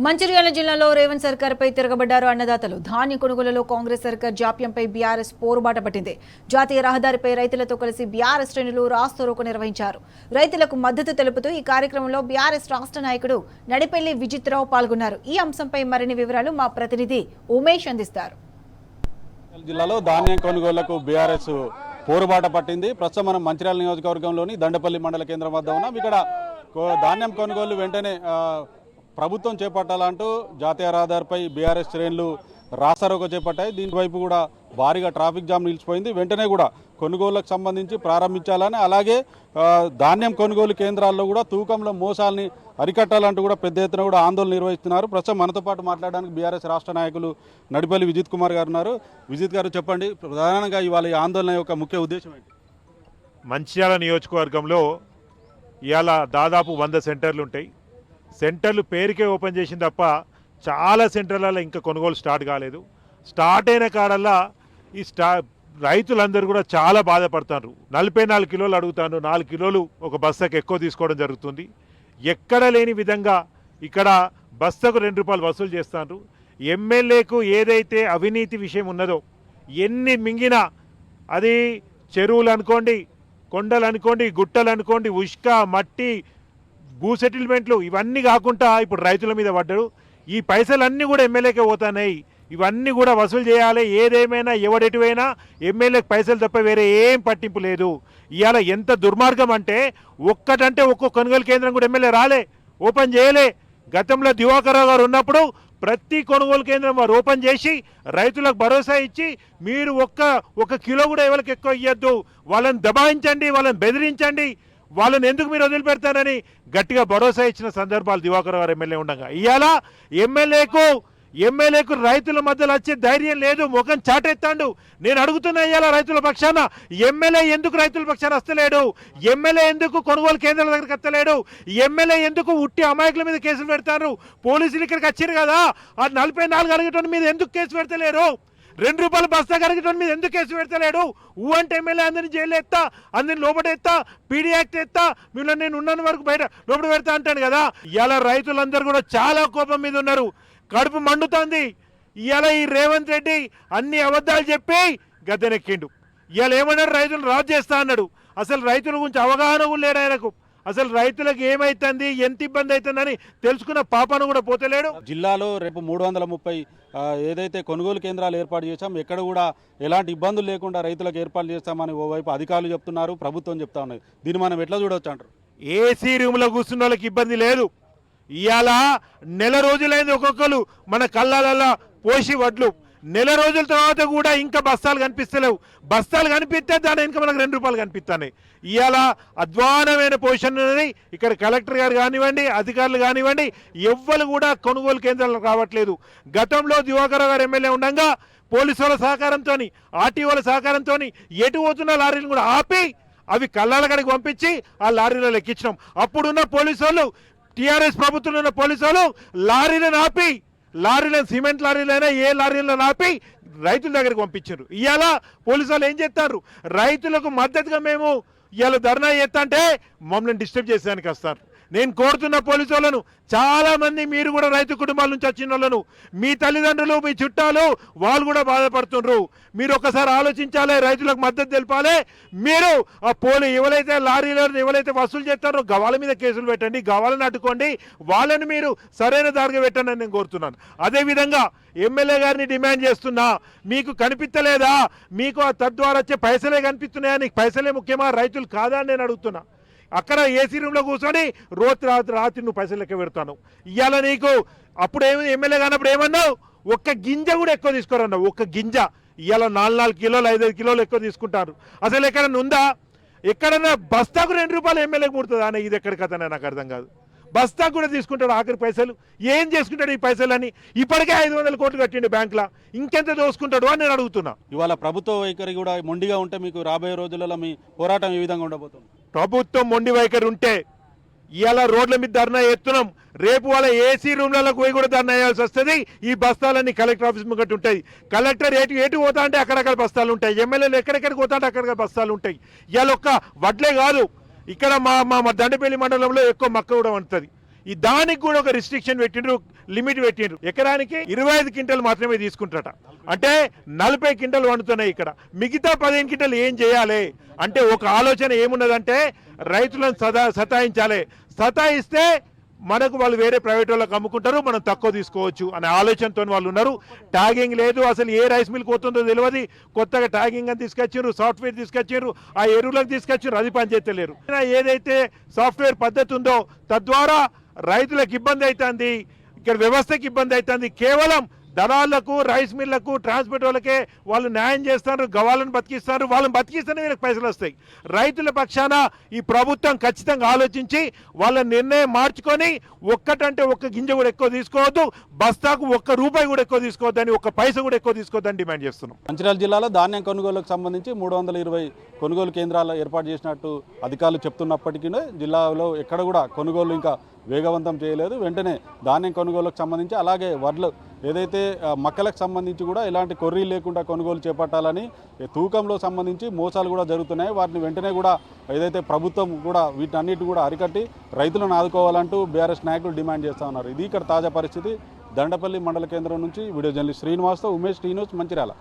మంచిర్యాల జిల్లాలో రేవంత్ సర్కార్పై తిరగబడ్డారు అన్నదాతలు. ధాన్య కొనుగోలులో కాంగ్రెస్ సర్కార్ జాప్యంపై బీఆర్ఎస్ పోరుబాట పట్టింది. జాతీయ రహదారిపై రైతులతో కలిసి బీఆర్ఎస్ శ్రేణులు రాస్తారోకో నిర్వహించారు. రైతులకు మద్దతు తెలుపుతూ ఈ కార్యక్రమంలో బీఆర్ఎస్ రాష్ట్ర నాయకుడు నడిపెల్లి విజిత్రావు పాల్గొన్నారు. ఈ అంశంపై మరిన్ని వివరాలు మా ప్రతినిధి ఉమేష్ అందిస్తారు. జిల్లాలో ధాన్యం కొనుగోళ్లకు బీఆర్ఎస్ పోరుబాట పట్టింది. ప్రస్తుతం మనం మంచిర్యాల నియోజకవర్గంలోని దండపల్లి మండల కేంద్రం వద్ద ఉన్నాం. ఇక్కడ ధాన్యం కొనుగోలు వెంటనే ప్రభుత్వం చేపట్టాలంటూ జాతీయ రహదారిపై బీఆర్ఎస్ శ్రేణులు రాస్తారోకో చేపట్టాయి. దీనివైపు కూడా భారీగా ట్రాఫిక్ జామ్ నిలిచిపోయింది. వెంటనే కూడా కొనుగోళ్లకు సంబంధించి ప్రారంభించాలని, అలాగే ధాన్యం కొనుగోలు కేంద్రాల్లో కూడా తూకంలో మోసాలని అరికట్టాలంటూ కూడా పెద్ద ఎత్తున కూడా ఆందోళన నిర్వహిస్తున్నారు. ప్రస్తుతం మనతో పాటు మాట్లాడడానికి బీఆర్ఎస్ రాష్ట్ర నాయకులు నడిపల్లి విజిత్ కుమార్ గారు ఉన్నారు. విజిత్ గారు, చెప్పండి, ప్రధానంగా ఇవాళ ఈ ఆందోళన యొక్క ముఖ్య ఉద్దేశం ఏంటి? మంచిర్యాల నియోజకవర్గంలో ఇవాళ దాదాపు 100 సెంటర్లు ఉంటాయి. సెంటర్లు పేరుకే ఓపెన్ చేసింది తప్ప చాలా సెంటర్లలో ఇంకా కొనుగోలు స్టార్ట్ కాలేదు. స్టార్ట్ అయిన కాడల్లా ఈ రైతులందరూ కూడా చాలా బాధపడతారు. 44 కిలోలు అడుగుతాను, 4 కిలోలు ఒక బస్తాకు ఎక్కువ తీసుకోవడం జరుగుతుంది. ఎక్కడ లేని విధంగా ఇక్కడ బస్తాకు 2 రూపాయలు వసూలు చేస్తారు. ఎమ్మెల్యేకు ఏదైతే అవినీతి విషయం ఉన్నదో, ఎన్ని మింగినా అది చెరువులు అనుకోండి, కొండలు అనుకోండి, గుట్టలు అనుకోండి, ఉష్క, మట్టి, భూ సెటిల్మెంట్లు, ఇవన్నీ కాకుండా ఇప్పుడు రైతుల మీద పడ్డాడు. ఈ పైసలన్నీ కూడా ఎమ్మెల్యేకే పోతున్నాయి. ఇవన్నీ కూడా వసూలు చేయాలి. ఏదేమైనా ఎవడెటువైనా ఎమ్మెల్యేకి పైసలు తప్ప వేరే ఏం పట్టింపు లేదు. ఇవాళ ఎంత దుర్మార్గం అంటే ఒక్కొక్క కొనుగోలు కేంద్రం కూడా ఎమ్మెల్యే రాలే, ఓపెన్ చేయలే. గతంలో దివాకర్రావు గారు ఉన్నప్పుడు ప్రతి కొనుగోలు కేంద్రం వారు ఓపెన్ చేసి రైతులకు భరోసా ఇచ్చి, మీరు ఒక్క కిలో కూడా ఎవరికి ఎక్కువ ఇవ్వద్దు, వాళ్ళని దబాయించండి, వాళ్ళని బెదిరించండి, వాళ్ళని ఎందుకు మీరు వదిలిపెడతారని గట్టిగా భరోసా ఇచ్చిన సందర్భాలు దివాకర్ గారు ఎమ్మెల్యే ఉండగా, ఇవాళ ఎమ్మెల్యేకు రైతుల మధ్యలో వచ్చే ధైర్యం లేదు. ముఖం చాటెత్తాడు. నేను అడుగుతున్నా, ఇవాళ రైతుల పక్షాన ఎమ్మెల్యే ఎందుకు రైతుల పక్షాన వస్తలేడు? ఎమ్మెల్యే ఎందుకు కొనుగోలు కేంద్రాల దగ్గరికి వస్తలేడు? ఎమ్మెల్యే ఎందుకు ఉట్టి అమాయకుల మీద కేసులు పెడతారు? పోలీసులు ఇక్కడికి వచ్చారు కదా, ఆ 44 అడిగేటోని మీద ఎందుకు కేసు పెడతలేరు? 2 రూపాయల బస్తా కరిగేటోని మీద ఎందుకు కేసు పెడతలేడు? అంటే ఎమ్మెల్యే అందరినీ జైలు ఎత్తా, అందరిని లోపల ఎత్తా, పీడీ యాక్ట్ ఎత్తా, మిమ్మల్ని నేను ఉన్నంత వరకు బయట లోపల పెడతా అంటాను కదా. ఇవాళ రైతులందరూ కూడా చాలా కోపం మీద ఉన్నారు. కడుపు మండుతుంది. ఇవాళ ఈ రేవంత్ రెడ్డి అన్ని అబద్ధాలు చెప్పి గద్దెనెక్కిండు. ఇవాళ ఏమన్నాడు? రైతులు రాజు చేస్తా అన్నాడు. అసలు రైతుల గురించి అవగాహన కూడా లేడు ఆయనకు. అసలు రైతులకు ఏమైతుంది, ఎంత ఇబ్బంది అవుతుందని తెలుసుకున్న పాపను కూడా పోతలేడు. జిల్లాలో రేపు 330 ఏదైతే కొనుగోలు కేంద్రాలు ఏర్పాటు చేశాం, ఎక్కడ కూడా ఎలాంటి ఇబ్బందులు లేకుండా రైతులకు ఏర్పాటు చేస్తామని ఓవైపు అధికారులు చెప్తున్నారు, ప్రభుత్వం చెప్తా ఉన్నది. దీన్ని మనం ఎట్లా చూడవచ్చు అంటారు? ఏసీ రూమ్లో కూర్చున్న వాళ్ళకి ఇబ్బంది లేదు. ఇవాళ నెల రోజులైంది ఒక్కొక్కరు మన కళ్ళాలలో పోసి వడ్లు, నెల రోజుల తర్వాత కూడా ఇంకా బస్తాలు కనిపిస్తలేవు. బస్తాలు కనిపిస్తే దాని ఇంకా మనకు 2 రూపాయలు కనిపిస్తున్నాయి. ఇవాళ అధ్వానమైన పొజిషన్ ఉన్నది. ఇక్కడ కలెక్టర్ గారు కానివ్వండి, అధికారులు కానివ్వండి, ఎవ్వరు కూడా కొనుగోలు కేంద్రాలకు రావట్లేదు. గతంలో దివాకర్ గారు ఎమ్మెల్యే ఉండగా పోలీసు వాళ్ళ సహకారంతో, ఆర్టీఓల సహకారంతో ఎటు పోతున్న లారీలను కూడా ఆపి అవి కళ్ళాల కాడికి పంపించి ఆ లారీలో ఎక్కించినాం. అప్పుడున్న పోలీసు వాళ్ళు, టీఆర్ఎస్ ప్రభుత్వంలో ఉన్న పోలీసు వాళ్ళు లారీలను ఆపి, సిమెంట్ లారీలైనా ఏ లారీలను ఆపి రైతుల దగ్గరికి పంపించారు. ఇవాళ పోలీసు వాళ్ళు ఏం చేస్తారు? రైతులకు మద్దతుగా మేము ఇవాళ ధర్నా చేస్తా అంటే మమ్మల్ని డిస్టర్బ్ చేసేదానికి వస్తారు. నేను కోరుతున్న పోలీసు వాళ్ళను, చాలా మంది మీరు కూడా రైతు కుటుంబాల నుంచి వచ్చిన వాళ్ళను, మీ తల్లిదండ్రులు, మీ చుట్టాలు వాళ్ళు కూడా బాధపడుతున్నారు. మీరు ఒకసారి ఆలోచించాలి, రైతులకు మద్దతు తెలపాలి. మీరు ఆ ఎవరైతే లారీలో ఎవరైతే వసూలు చేస్తారో గవాల మీద కేసులు పెట్టండి, గవాలను అడ్డుకోండి, వాళ్ళని మీరు సరైన దారిగా పెట్టండి అని నేను కోరుతున్నాను. అదేవిధంగా ఎమ్మెల్యే గారిని డిమాండ్ చేస్తున్నా, మీకు కనిపించలేదా? మీకు ఆ తద్వారా వచ్చే పైసలే కనిపిస్తున్నాయా? నీకు పైసలే ముఖ్యమా, రైతులు కాదా అని నేను అడుగుతున్నా. అక్కడ ఏసీ రూమ్లో కూర్చొని రాత్రి నువ్వు పైసలు లెక్క పెడతాను. ఇవాళ నీకు అప్పుడు ఎమ్మెల్యే కానప్పుడు ఏమన్నావు? ఒక్క గింజ కూడా ఎక్కువ తీసుకోరన్నావు. ఒక్క గింజ. ఇవాళ 4 కిలోలు 5 కిలోలు ఎక్కువ తీసుకుంటారు. అసలు ఎక్కడన్నా ఉందా? ఎక్కడన్నా బస్తాకు 2 రూపాయలు ఎమ్మెల్యేకి ముడుతుందా అని? ఇది ఎక్కడి కథనే నాకు అర్థం కాదు. బస్తాకు కూడా తీసుకుంటాడు ఆఖరి పైసలు. ఏం చేసుకుంటాడు ఈ పైసలని? ఇప్పటికే 500 కోట్లు కట్టిండు బ్యాంకులో, ఇంకెంత దోసుకుంటాడు అని నేను అడుగుతున్నా. ఇవాళ ప్రభుత్వ వైఖరి కూడా మొండిగా ఉంటే మీకు రాబోయే రోజులలో మీ పోరాటం ఏ విధంగా ఉండబోతుంది? ప్రభుత్వం మొండి వైఖరి ఉంటే ఇవాళ రోడ్ల మీద ధర్నా ఎత్తున్నాం. రేపు వాళ్ళ ఏసీ రూమ్లకు పోయి కూడా ధర్నా వేయాల్సి వస్తుంది. ఈ బస్తాలన్నీ కలెక్టర్ ఆఫీస్ ముంగట్టు ఉంటాయి. కలెక్టర్ ఎటు పోతా అంటే అక్కడక్కడ బస్తాలు ఉంటాయి. ఎమ్మెల్యేలు ఎక్కడెక్కడికి పోతా అంటే అక్కడక్కడ బస్తాలు ఉంటాయి. ఇవాళ ఒక్క వడ్లే కాదు, ఇక్కడ మా దండపల్లి మండలంలో ఎక్కువ మక్క కూడా ఉంటుంది. ఈ దానికి కూడా ఒక రిస్ట్రిక్షన్ పెట్టిండ్రు, లిమిట్ పెట్టిండ్రు. ఎకరానికి 25 క్వింటల్ మాత్రమే తీసుకుంటారట. అంటే 40 క్వింటల్ వండుతున్నాయి ఇక్కడ. మిగతా 15 క్వింటల్ ఏం చేయాలి అంటే ఒక ఆలోచన ఏమున్నదంటే రైతులను సతాయించాలి. సతాయిస్తే మనకు వాళ్ళు వేరే ప్రైవేట్ వాళ్ళకి అమ్ముకుంటారు, మనం తక్కువ తీసుకోవచ్చు అనే ఆలోచనతో వాళ్ళు ఉన్నారు. ట్యాగింగ్ లేదు, అసలు ఏ రైస్ మిల్ పోతుందో తెలియదు. కొత్తగా ట్యాగింగ్ అని తీసుకొచ్చారు, సాఫ్ట్వేర్ తీసుకొచ్చారు, ఆ ఎరువులకు తీసుకొచ్చారు, అది పనిచేయలేరు. ఏదైతే సాఫ్ట్వేర్ పద్ధతి ఉందో తద్వారా రైతులకు ఇబ్బంది అవుతుంది, ఇక్కడ వ్యవస్థకి ఇబ్బంది అవుతుంది. కేవలం దళాలకు, రైస్ మిల్లకు, ట్రాన్స్పోర్ట్ వాళ్ళకే వాళ్ళు న్యాయం చేస్తారు, గవాలను బతికిస్తారు. వాళ్ళని బతికిస్తేనే వీళ్ళకి పైసలు వస్తాయి. రైతుల పక్షాన ఈ ప్రభుత్వం ఖచ్చితంగా ఆలోచించి వాళ్ళ నిర్ణయం మార్చుకొని ఒక్కటంటే ఒక్క గింజ కూడా ఎక్కువ తీసుకోవద్దు, బస్తాకు ₹1 కూడా ఎక్కువ తీసుకోవద్దని, ఒక్క పైస కూడా ఎక్కువ తీసుకోవద్దని డిమాండ్ చేస్తున్నాం. మంచిర్యాల జిల్లాలో ధాన్యం కొనుగోలుకు సంబంధించి 320 కొనుగోలు కేంద్రాలు ఏర్పాటు చేసినట్టు అధికారులు చెప్తున్నప్పటికీ జిల్లాలో ఎక్కడ కూడా కొనుగోలు ఇంకా వేగవంతం చేయలేదు. వెంటనే ధాన్యం కొనుగోలుకు సంబంధించి అలాగే వడ్లు ఏదైతే మక్కలకు సంబంధించి కూడా ఎలాంటి కొర్రీలు లేకుండా కొనుగోలు చేపట్టాలని, తూకంలో సంబంధించి మోసాలు కూడా జరుగుతున్నాయి. వాటిని వెంటనే కూడా ఏదైతే ప్రభుత్వం కూడా వీటన్నిటి కూడా అరికట్టి రైతులను ఆదుకోవాలంటూ బీఆర్ఎస్ నాయకులు డిమాండ్ చేస్తూ ఉన్నారు. ఇది ఇక్కడ తాజా పరిస్థితి. దండపల్లి మండల కేంద్రం నుంచి వీడియో జర్నలిస్ట్ శ్రీనివాస్తో ఉమేష్, టీ న్యూస్, మంచిర్యాల.